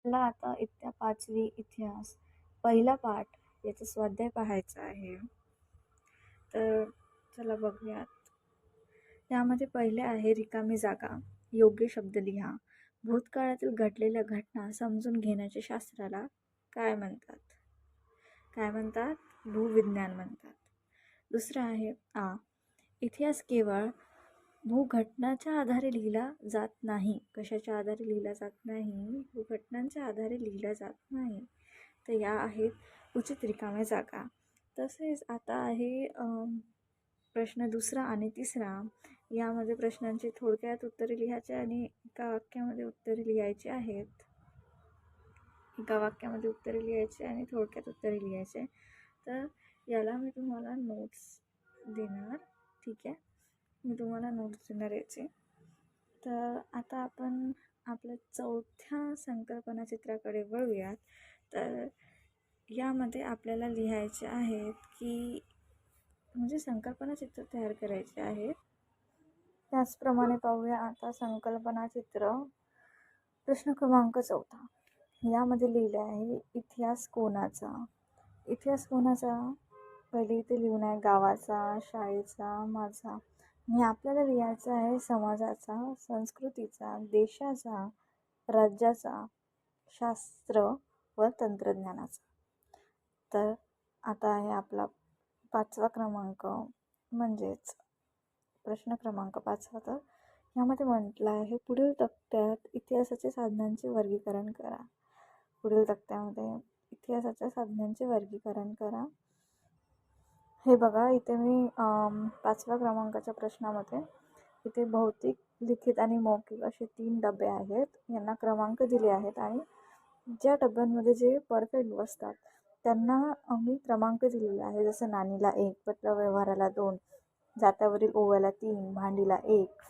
मला आता इयत्ता 5वी इतिहास पहिला पाठ याचा स्वाध्याय पाहायचा आहे. तर चला बघूयात. त्यामध्ये पहिले आहे रिकामी जागा. योग्य शब्द लिहा. भूतकाळातील घडलेल्या घटना समजून घेण्याच्या शास्त्राला काय म्हणतात? काय म्हणतात? भूविज्ञान म्हणतात. दुसरं आहे इतिहास केवळ भूघटनाच्या आधारे लिहिला जात नाही. कशाच्या आधारे लिहिला जात नाही? भूघटनांच्या आधारे लिहिला जात नाही. तर या आहेत उचित रिकाम्या जागा. तसेच आता आहे प्रश्न दुसरा आणि तिसरा. यामध्ये प्रश्नांची थोडक्यात उत्तरे लिहायची आणि एका वाक्यामध्ये उत्तरे लिहायची आहेत. एका वाक्यामध्ये उत्तरे लिहायची आणि थोडक्यात उत्तरे लिहायचे. तर याला मी तुम्हाला नोट्स देणार. ठीक आहे, मी तुम्हाला नोट्स देणार याचे. तर आता आपण आपल्या चौथ्या संकल्पना चित्राकडे वळूयात. तर यामध्ये आपल्याला लिहायचे आहेत की म्हणजे संकल्पना चित्र तयार करायचे आहेत. त्याचप्रमाणे पाहूया आता संकल्पना चित्र. प्रश्न क्रमांक 4. यामध्ये लिहिले आहे इतिहास कोणाचा. इतिहास कोणाचा पहिले इथे लिहून आहे गावाचा, शाळेचा, माझा. आणि आपल्याला लिहायचा आहे समाजाचा, संस्कृतीचा, देशाचा, राज्याचा, शास्त्र व तंत्रज्ञानाचा. तर आता आहे आपला 5वा क्रमांक म्हणजेच प्रश्न क्रमांक 5. तर यामध्ये म्हटलं आहे पुढील तक्त्यात इतिहासाच्या साधनांचे वर्गीकरण करा. पुढील तक्त्यामध्ये इतिहासाच्या साधनांचे वर्गीकरण करा. हे बघा इथे मी 5व्या क्रमांकाच्या प्रश्नामध्ये इथे भौतिक, लिखित आणि मौखिक असे 3 डबे आहेत. यांना क्रमांक दिले आहेत आणि ज्या डब्यांमध्ये जे परफेक्ट बसतात त्यांना आम्ही क्रमांक दिलेले आहे. जसं नाणीला 1, पत्रव्यवहाराला 2, जात्यावरील ओव्याला 3, भांडीला 1,